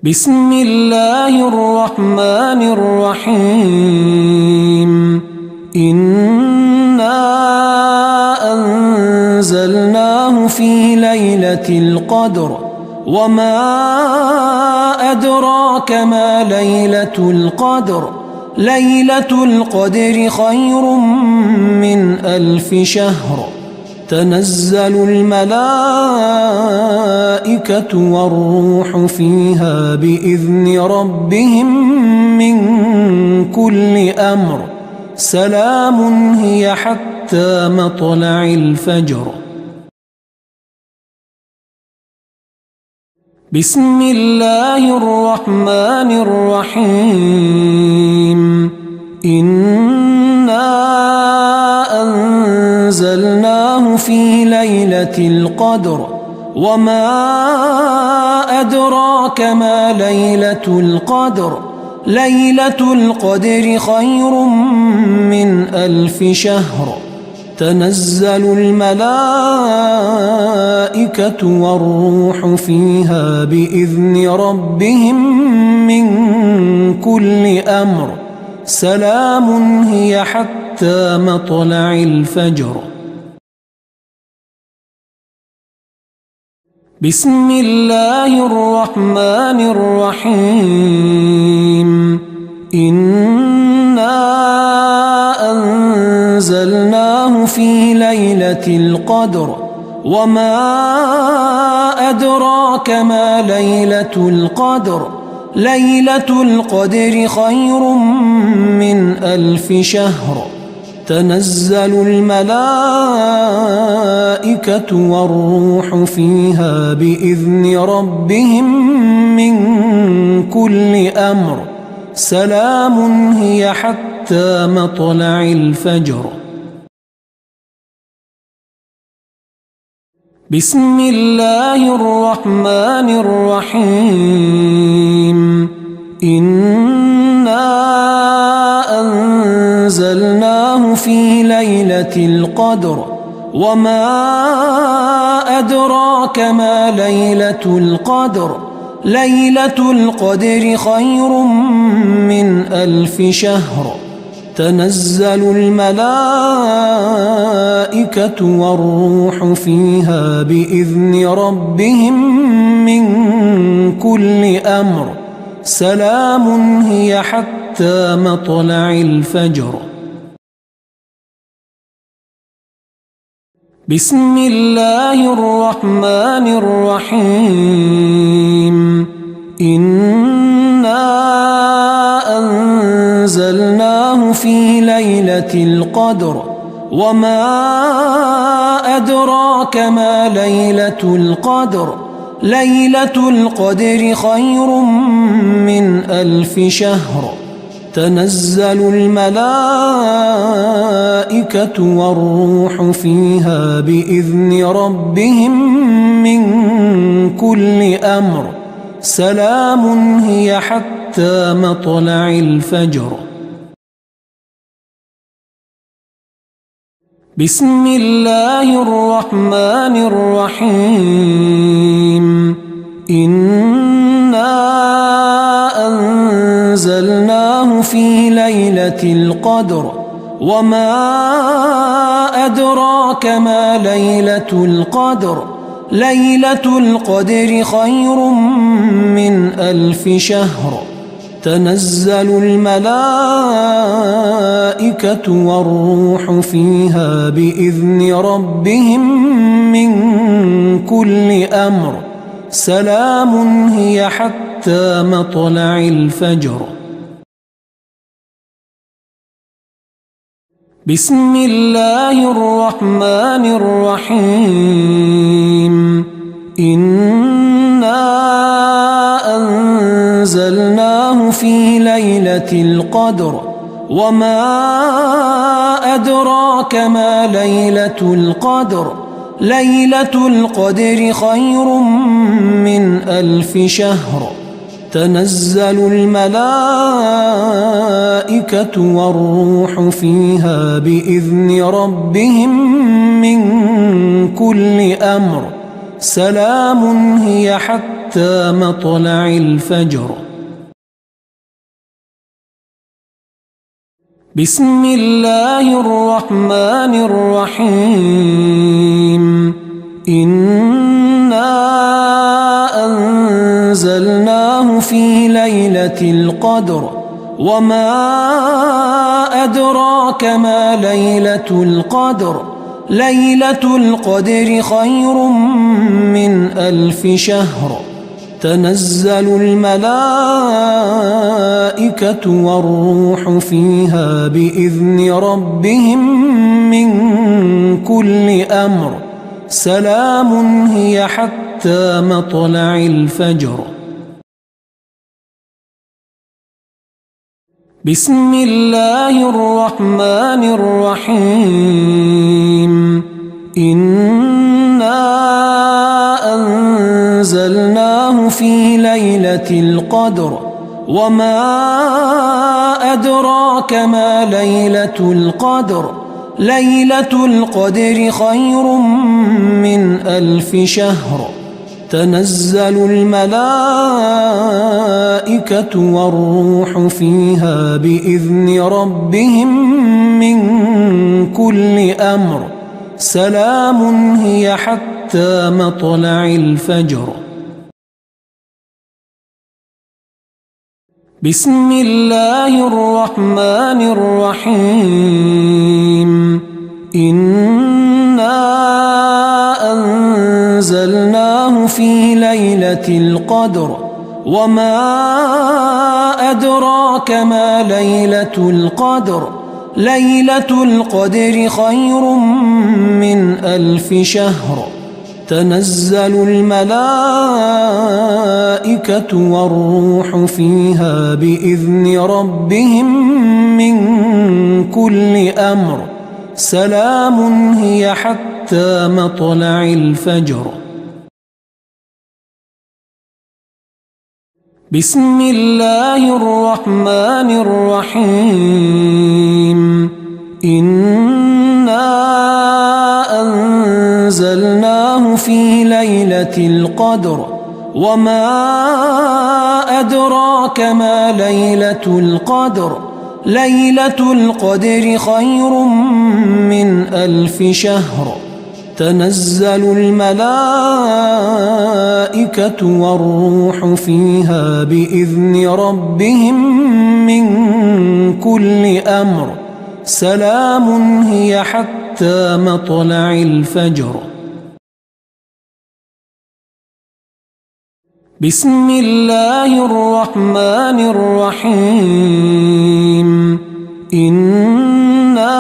بسم الله الرحمن الرحيم إنا أنزلناه في ليلة القدر وما أدراك ما ليلة القدر ليلة القدر خير من 1000 شهر تنزل الملائكة والروح فيها بإذن ربهم من كل أمر سلام هي حتى مطلع الفجر. بسم الله الرحمن الرحيم إنا أنزلناه في ليلة القدر وما أدراك ما ليلة القدر ليلة القدر خير من 1000 شهر تنزل الملائكة والروح فيها بإذن ربهم من كل أمر سلام هي حتى مطلع الفجر. بسم الله الرحمن الرحيم إنا أنزلناه في ليلة القدر وما أدراك ما ليلة القدر ليلة القدر خير من 1000 شهر تنزل الملائكة والروح فيها بإذن ربهم من كل أمر سلام هي حتى مطلع الفجر. بسم الله الرحمن الرحيم إنا أنزلناه في ليلة القدر وما أدراك ما ليلة القدر ليلة القدر خير من 1000 شهر تنزل الملائكة والروح فيها بإذن ربهم من كل أمر سلام هي حتى مطلع الفجر. بسم الله الرحمن الرحيم إنا أنزلناه في ليلة القدر وما أدراك ما ليلة القدر ليلة القدر خير من 1000 شهر تنزل الملائكة والروح فيها بإذن ربهم من كل أمر سلام هي حتى مطلع الفجر. بسم الله الرحمن الرحيم إنا أنزلناه في ليلة القدر وما أدراك ما ليلة القدر ليلة القدر خير من 1000 شهر تنزل الملائكة والروح فيها بإذن ربهم من كل أمر سلام هي حتى مطلع الفجر. بسم الله الرحمن الرحيم إنا أنزلناه في ليلة القدر وما أدراك ما ليلة القدر ليلة القدر خير من 1000 شهر تنزل الملائكة والروح فيها بإذن ربهم من كل أمر سلام هي حتى حتى مطلع الفجر. بسم الله الرحمن الرحيم. إنا أنزلناه في ليلة القدر وما أدراك ما ليلة القدر. ليلة القدر خير من 1000 شهر. تنزل الملائكة والروح فيها بإذن ربهم من كل أمر. سلام هي حتى مطلع الفجر. بسم الله الرحمن الرحيم. إنا أنزلناه في ليلة القدر وما أدراك ما ليلة القدر. ليلة القدر خير من 1000 شهر. تنزل الملائكة والروح فيها بإذن ربهم من كل أمر. سلام هي حتى مطلع الفجر. بسم الله الرحمن الرحيم. إنا أنزلناه في ليلة القدر وما أدراك ما ليلة القدر. ليلة القدر خير من 1000 شهر. تنزل الملائكة والروح فيها بإذن ربهم من كل أمر. سلام هي حتى مطلع الفجر. بسم الله الرحمن الرحيم. إنا أنزلناه في ليلة القدر وما أدراك ما ليلة القدر. ليلة القدر خير من 1000 شهر. تنزل الملائكة والروح فيها بإذن ربهم من كل أمر. سلام هي حتى مطلع الفجر. بسم الله الرحمن الرحيم. إنا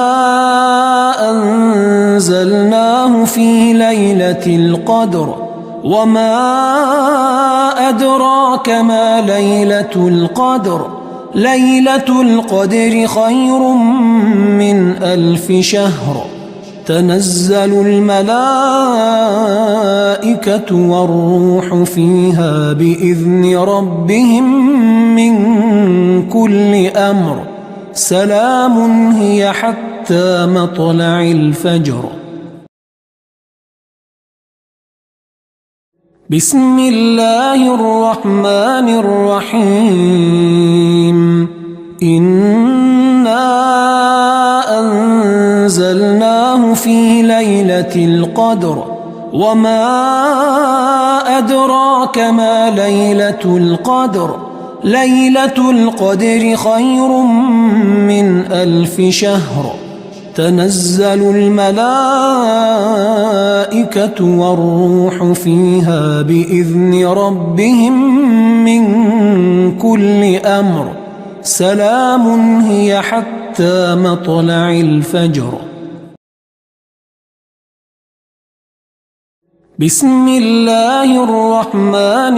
أنزلناه في ليلة القدر وما أدراك ما ليلة القدر. ليلة القدر خير من 1000 شهر. تنزل الملائكة والروح فيها بإذن ربهم من كل أمر. سلام هي حتى مطلع الفجر. بسم الله الرحمن الرحيم. إنا أنزلناه في ليلة القدر وما أدراك ما ليلة القدر. ليلة القدر خير من 1000 شهر. تنزل الملائكة والروح فيها بإذن ربهم من كل أمر. سلام هي حتى مطلع الفجر. بسم الله الرحمن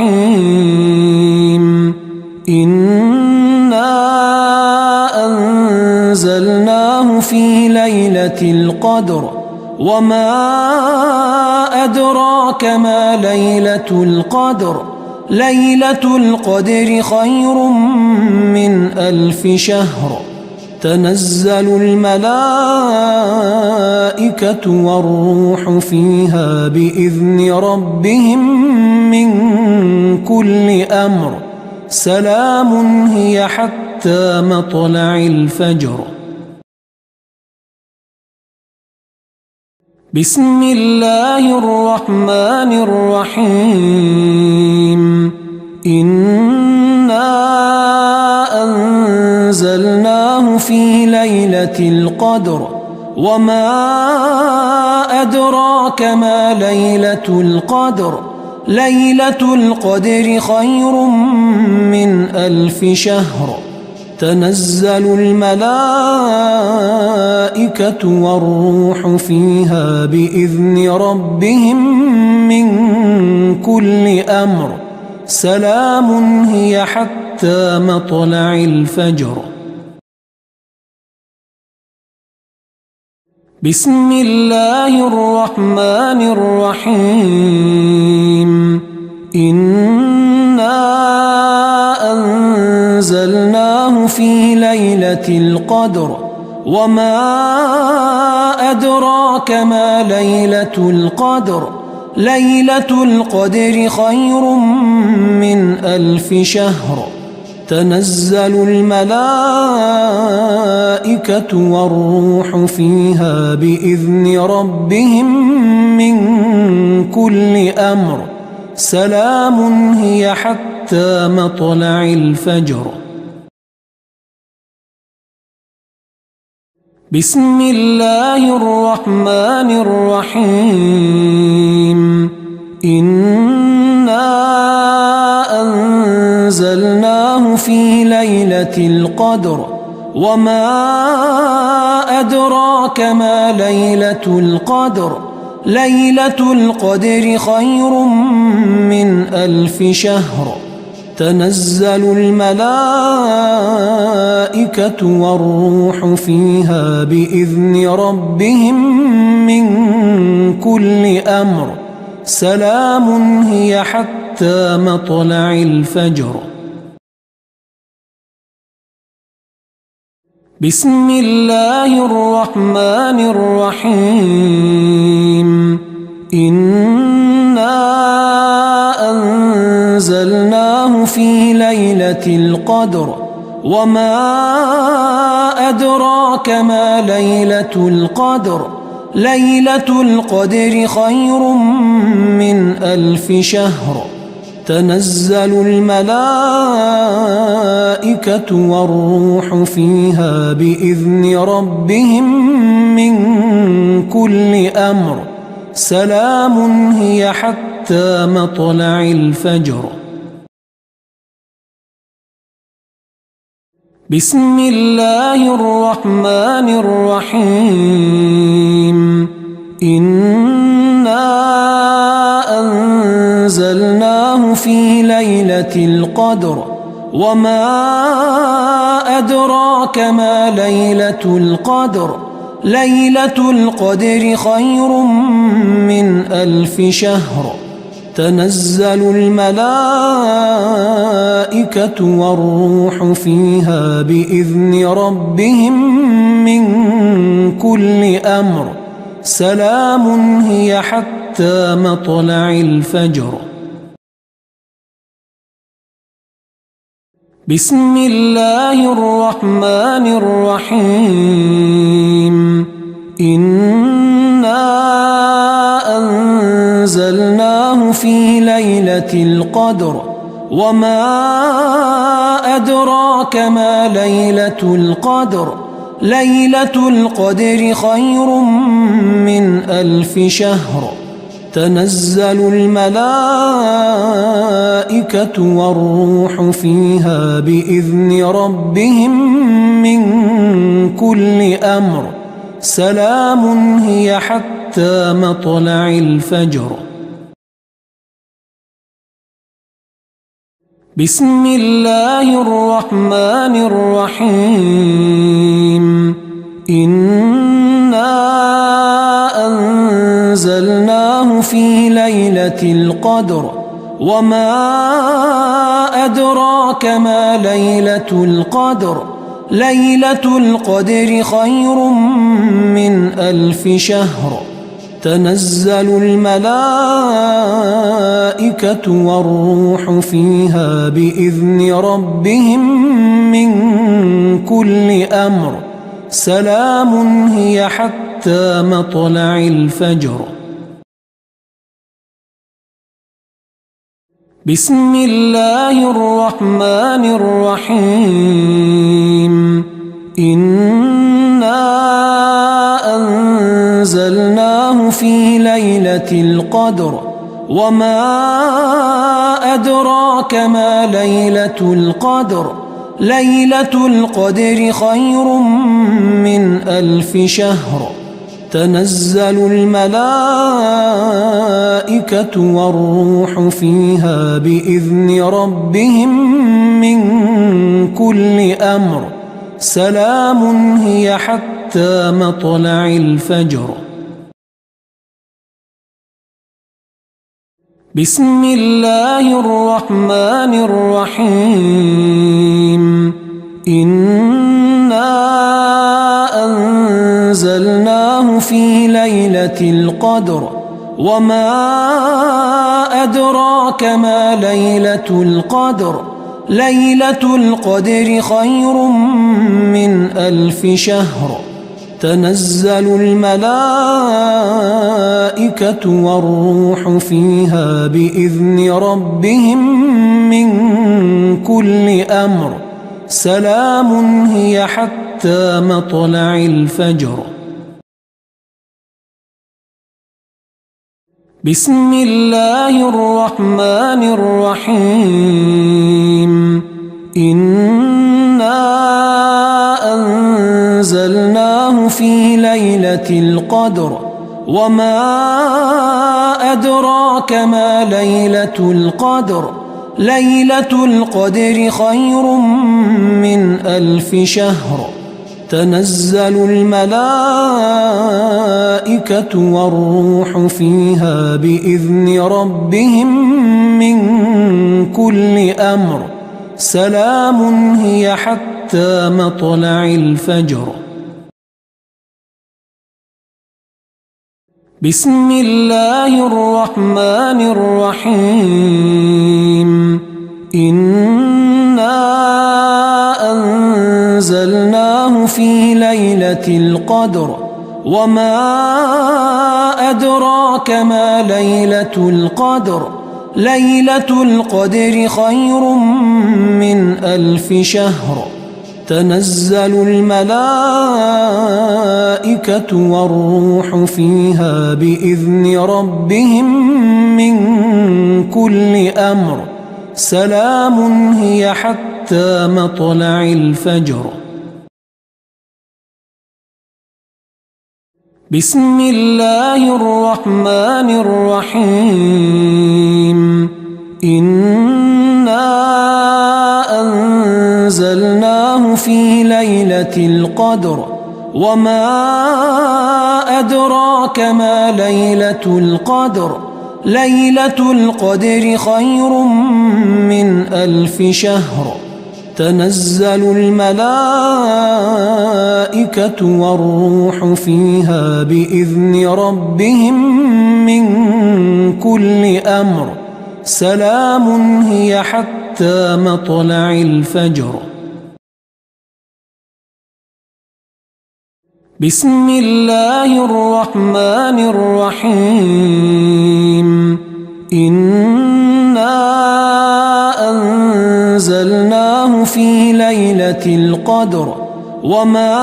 الرحيم. إنا أنزلناه في ليلة القدر وما أدراك ما ليلة القدر. ليلة القدر خير من 1000 شهر. تنزل الملائكة والروح فيها بإذن ربهم من كل أمر سلام هي حتى مطلع الفجر. بسم الله الرحمن الرحيم. إنا أنزلناه في ليلة القدر وما أدراك ما ليلة القدر ليلة القدر خير من 1000 شهر تنزل الملائكة والروح فيها بإذن ربهم من كل أمر سلام هي حتى مطلع الفجر. بسم الله الرحمن الرحيم. إنا أنزلناه في ليلة القدر وما أدراك ما ليلة القدر ليلة القدر خير من 1000 شهر تنزل الملائكة والروح فيها بإذن ربهم من كل أمر سلام هي حتى مطلع الفجر. بسم الله الرحمن الرحيم. إنا أنزلناه في ليلة القدر وما أدراك ما ليلة القدر ليلة القدر خير من 1000 شهر تنزل الملائكة والروح فيها بإذن ربهم من كل أمر سلام هي حتى مطلع الفجر. بسم الله الرحمن الرحيم. إنا أنزلناه في ليلة القدر وما أدراك ما ليلة القدر ليلة القدر خير من 1000 شهر تنزل الملائكة والروح فيها بإذن ربهم من كل أمر سلام هي حتى مطلع الفجر. بسم الله الرحمن الرحيم. إنا أنزلناه في ليلة القدر وما أدراك ما ليلة القدر ليلة القدر خير من 1000 شهر تنزل الملائكة والروح فيها بإذن ربهم من كل أمر سلام هي حتى مطلع الفجر. بسم الله الرحمن الرحيم. إنا أنزلناه في ليلة القدر وما أدراك ما ليلة القدر ليلة القدر خير من 1000 شهر تنزل الملائكة والروح فيها بإذن ربهم من كل أمر سلام هي حتى مطلع الفجر. بسم الله الرحمن الرحيم. إنا أنزلناه في ليلة القدر وما أدراك ما ليلة القدر ليلة القدر خير من 1000 شهر تنزل الملائكة والروح فيها بإذن ربهم من كل أمر سلام هي حتى مطلع الفجر. بسم الله الرحمن الرحيم. إنا أنزلناه في ليلة القدر وما أدراك ما ليلة القدر ليلة القدر خير من 1000 شهر تنزل الملائكة والروح فيها بإذن ربهم من كل أمر سلام هي حتى مطلع الفجر. بسم الله الرحمن الرحيم. إنا أنزلناه في ليلة القدر وما أدراك ما ليلة القدر ليلة القدر خير من 1000 شهر تنزل الملائكة والروح فيها بإذن ربهم من كل أمر سلام هي حتى مطلع الفجر. بسم الله الرحمن الرحيم. إنا أنزلناه في ليلة القدر وما أدراك ما ليلة القدر ليلة القدر خير من 1000 شهر تنزل الملائكة والروح فيها بإذن ربهم من كل أمر سلام هي حتى مطلع الفجر. بسم الله الرحمن الرحيم. إنا أنزلناه في ليلة القدر وما أدراك ما ليلة القدر ليلة القدر خير من 1000 شهر تنزل الملائكة والروح فيها بإذن ربهم من كل أمر سلام هي حتى مطلع الفجر. بسم الله الرحمن الرحيم. إنا أنزلناه في ليلة القدر وما أدراك ما ليلة القدر ليلة القدر خير من 1000 شهر تنزل الملائكة والروح فيها بإذن ربهم من كل أمر سلام هي حتى مطلع الفجر. بسم الله الرحمن الرحيم. إنا أنزلناه في ليلة القدر وما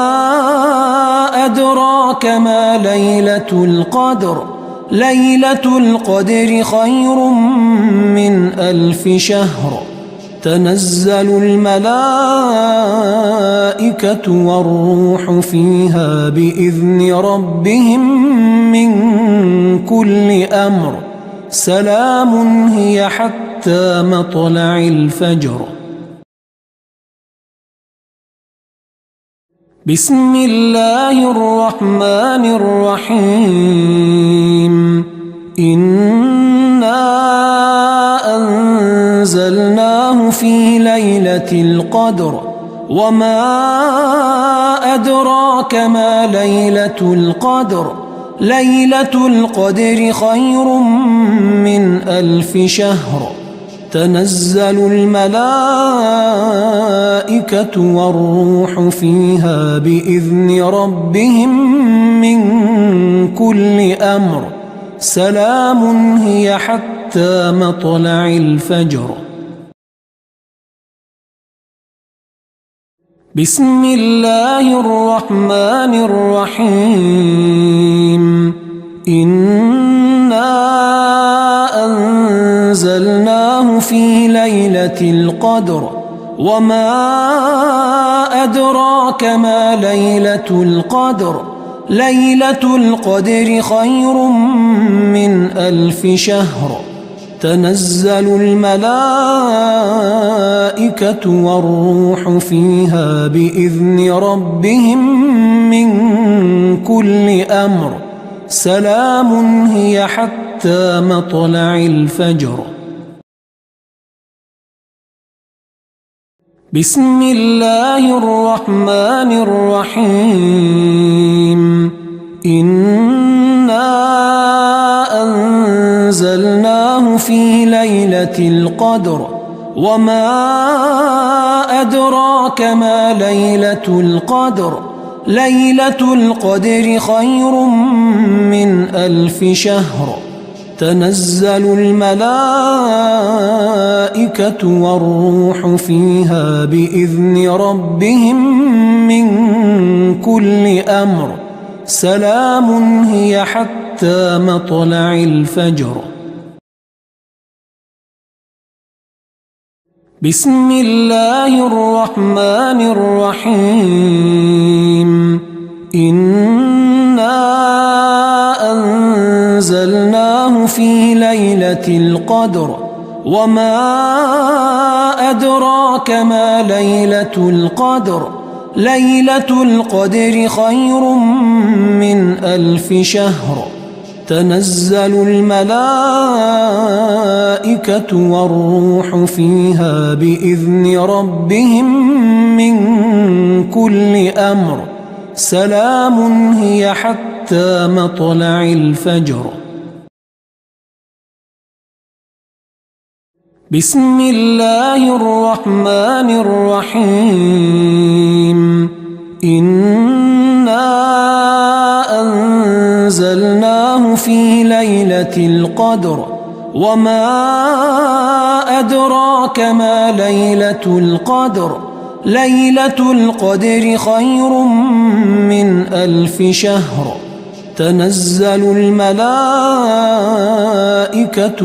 أدراك ما ليلة القدر ليلة القدر خير من 1000 شهر تنزل الملائكة والروح فيها بإذن ربهم من كل أمر سلام هي حتى مطلع الفجر. بسم الله الرحمن الرحيم. إنا أنزلناه في ليلة القدر وما أدراك ما ليلة القدر ليلة القدر خير من 1000 شهر تنزل الملائكة والروح فيها بإذن ربهم من كل أمر سلام هي حتى مطلع الفجر. بسم الله الرحمن الرحيم. إنا أنزلناه في ليلة القدر وما أدراك ما ليلة القدر ليلة القدر خير من 1000 شهر تنزل الملائكة والروح فيها بإذن ربهم من كل أمر سلام هي حتى مطلع الفجر. بسم الله الرحمن الرحيم. إنا أنزلناه في ليلة القدر وما أدراك ما ليلة القدر ليلة القدر خير من 1000 شهر تنزل الملائكة والروح فيها بإذن ربهم من كل أمر سلام هي حتى مطلع الفجر. بسم الله الرحمن الرحيم. إنا أنزلناه في ليلة القدر وما أدراك ما ليلة القدر ليلة القدر خير من 1000 شهر تنزل الملائكة والروح فيها بإذن ربهم من كل أمر سلام هي حتى مطلع الفجر. بسم الله الرحمن الرحيم. إنا أنزلناه في ليلة القدر وما أدراك ما ليلة القدر ليلة القدر خير من 1000 شهر تنزل الملائكة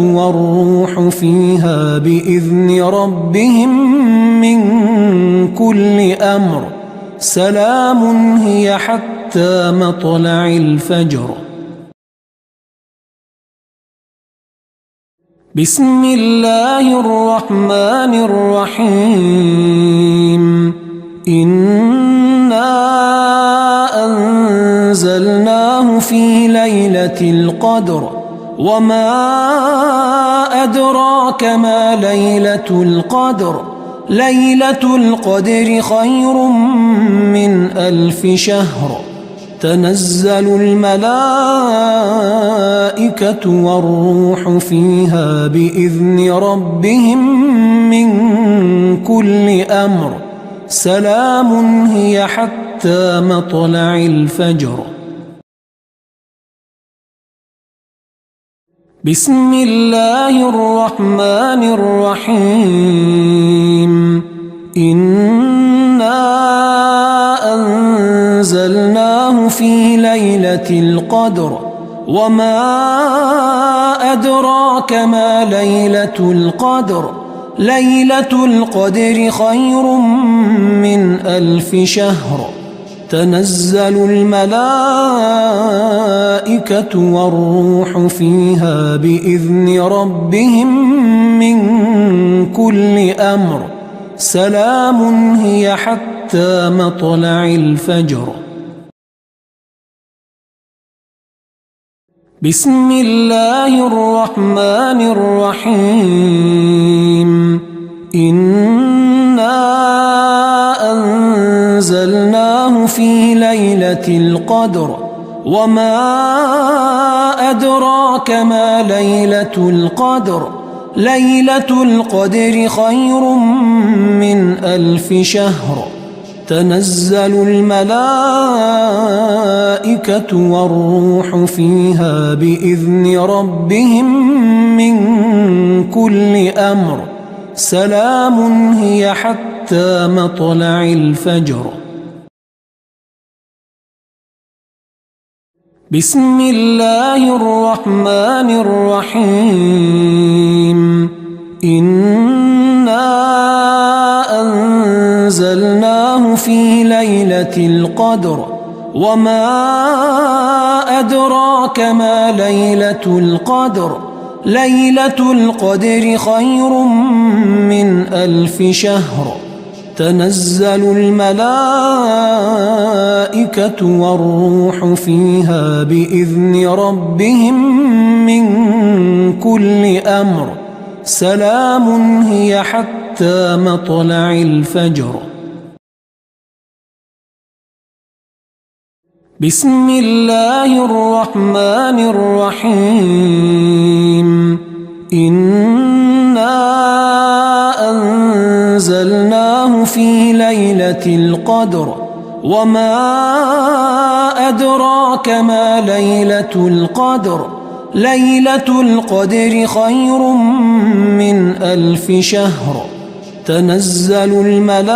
والروح فيها بإذن ربهم من كل أمر سلام هي حتى مطلع الفجر. بسم الله الرحمن الرحيم. إنا أنزلناه في ليلة القدر وما أدراك ما ليلة القدر ليلة القدر خير من 1000 شهر تنزل الملائكة والروح فيها بإذن ربهم من كل أمر سلام هي حتى مطلع الفجر. بسم الله الرحمن الرحيم. إنا أنزلناه في ليلة القدر وما أدراك ما ليلة القدر ليلة القدر خير من 1000 شهر تنزل الملائكة والروح فيها بإذن ربهم من كل أمر سلام هي حتى مطلع الفجر. بسم الله الرحمن الرحيم. إنا في ليلة القدر وما أدراك ما ليلة القدر ليلة القدر خير من 1000 شهر تنزل الملائكة والروح فيها بإذن ربهم من كل أمر سلام هي حتى مطلع الفجر. بسم الله الرحمن الرحيم. إنا أنزلناه في ليلة القدر وما أدراك ما ليلة القدر ليلة القدر خير من 1000 شهر تنزل الملائكة والروح فيها بإذن ربهم من كل أمر سلام هي حتى مطلع الفجر. بسم الله الرحمن الرحيم. إنا أنزلناه في ليلة القدر وما أدراك ما ليلة القدر ليلة القدر خير من 1000 شهر تنزل الملائكة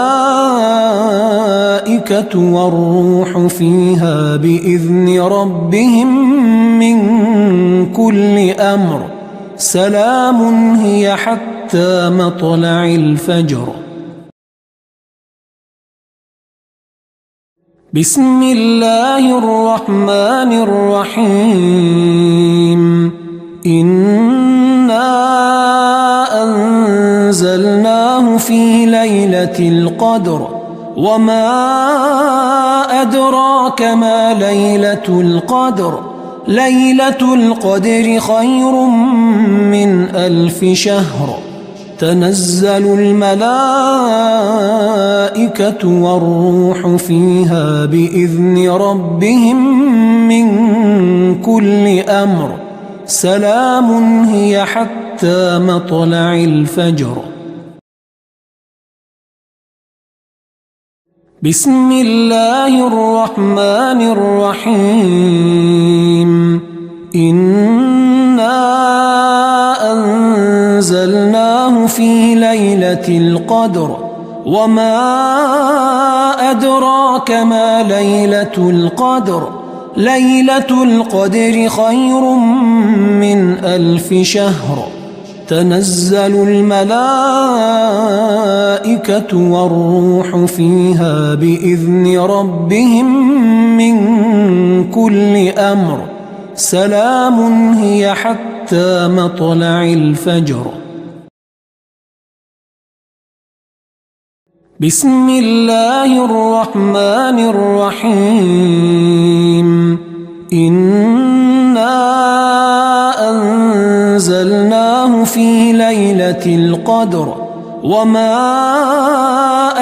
والروح فيها بإذن ربهم من كل أمر سلام هي حتى مطلع الفجر. بسم الله الرحمن الرحيم. إنا أنزلناه في ليلة القدر وما أدراك ما ليلة القدر ليلة القدر خير من 1000 شهر تنزل الملائكة والروح فيها بإذن ربهم من كل أمر سلام هي حتى مطلع الفجر. بسم الله الرحمن الرحيم. إنا أنزلناه في ليلة القدر وما أدراك ما ليلة القدر ليلة القدر خير من 1000 شهر تنزل الملائكة والروح فيها بإذن ربهم من كل أمر سلام هي حتى مطلع الفجر. بسم الله الرحمن الرحيم. إنا أنزلناه في ليلة القدر وما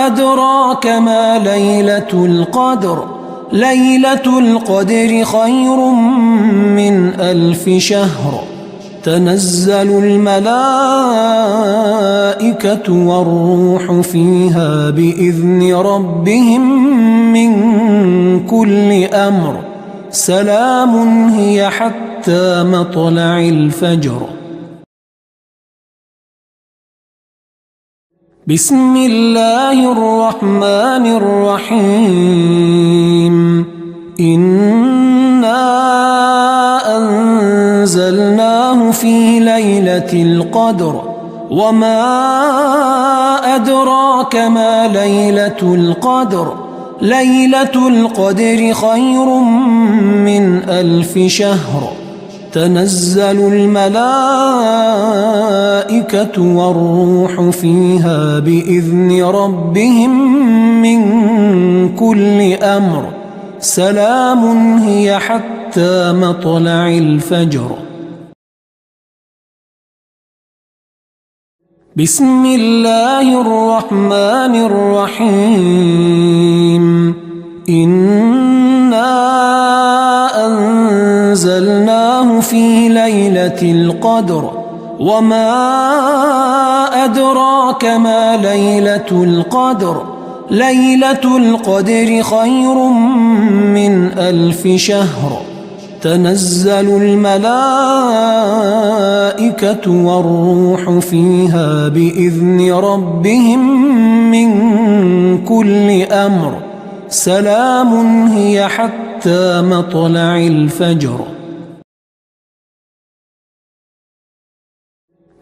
أدراك ما ليلة القدر ليلة القدر خير من 1000 شهر تنزل الملائكة والروح فيها بإذن ربهم من كل أمر سلام هي حتى مطلع الفجر. بسم الله الرحمن الرحيم. إنا أنزلناه في ليلة القدر وما أدراك ما ليلة القدر ليلة القدر خير من 1000 شهر تنزل الملائكة والروح فيها بإذن ربهم من كل أمر سلام هي حتى مطلع الفجر. بسم الله الرحمن الرحيم. ليلة القدر وما أدراك ما ليلة القدر ليلة القدر خير من 1000 شهر تنزل الملائكة والروح فيها بإذن ربهم من كل أمر سلام هي حتى مطلع الفجر.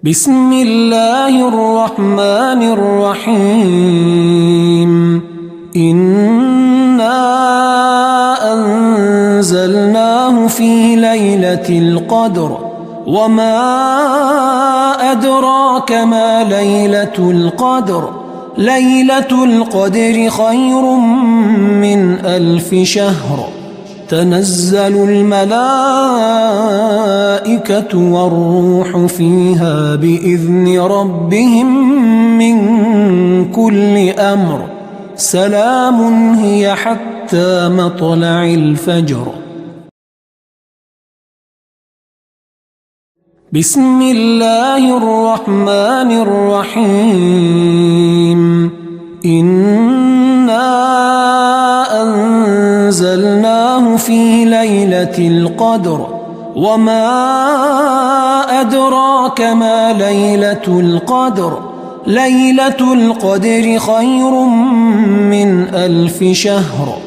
بسم الله الرحمن الرحيم. إنا أنزلناه في ليلة القدر وما أدراك ما ليلة القدر ليلة القدر خير من 1000 شهر تنزل الملائكة والروح فيها بإذن ربهم من كل أمر سلام هي حتى مطلع الفجر. بسم الله الرحمن الرحيم. إنا أنزلناه في ليلة القدر وما أدراك ما ليلة القدر ليلة القدر خير من 1000 شهر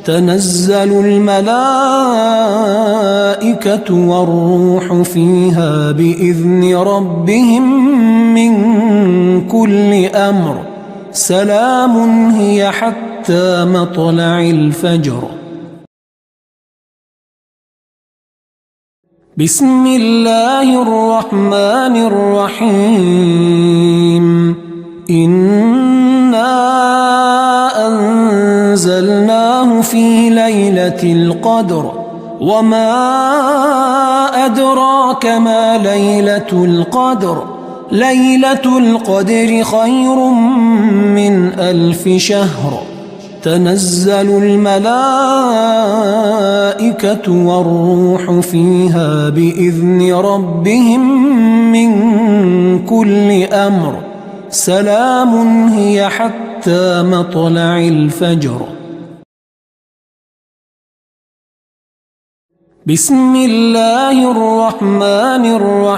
تنزل الملائكة والروح فيها بإذن ربهم من كل أمر سلام هي حتى مطلع الفجر. بسم الله الرحمن الرحيم. إنا أنزلناه في ليلة القدر وما أدراك ما ليلة القدر ليلة القدر خير من 1000 شهر تنزل الملائكة والروح فيها بإذن ربهم من كل أمر سلام هي حتى مطلع الفجر. بسم الله الرحمن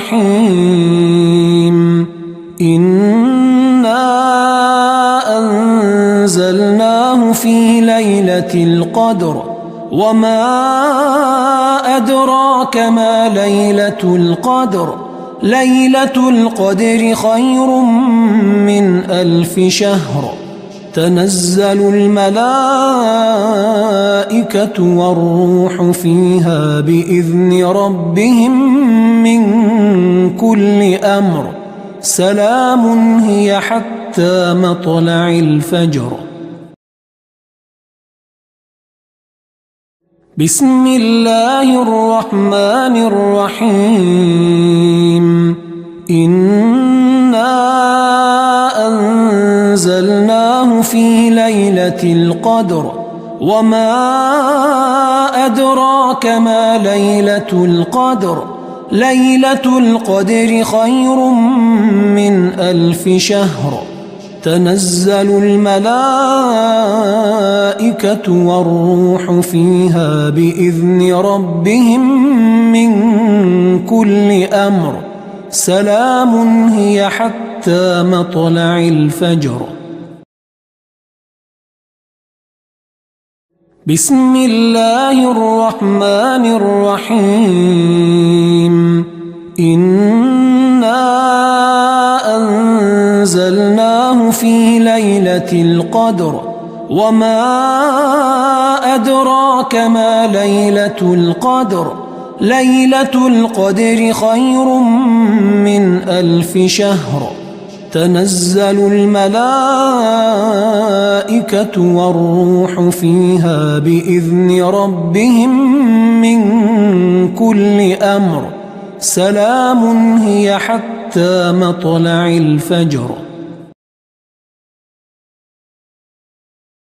الرحيم. إنا أنزلناه في ليلة القدر وما أدراك ما ليلة القدر ليلة القدر خير من 1000 شهر تنزل الملائكة والروح فيها بإذن ربهم من كل أمر سلام هي حتى مطلع الفجر. بسم الله الرحمن الرحيم. إنا أنزلناه في ليلة القدر وما أدراك ما ليلة القدر ليلة القدر خير من 1000 شهر تنزل الملائكة والروح فيها بإذن ربهم من كل أمر سلام هي حتى مطلع الفجر. بسم الله الرحمن الرحيم. إنا أنزلناه في ليلة القدر وما أدراك ما ليلة القدر ليلة القدر خير من 1000 شهر تنزل الملائكة والروح فيها بإذن ربهم من كل أمر سلام هي حتى مطلع الفجر.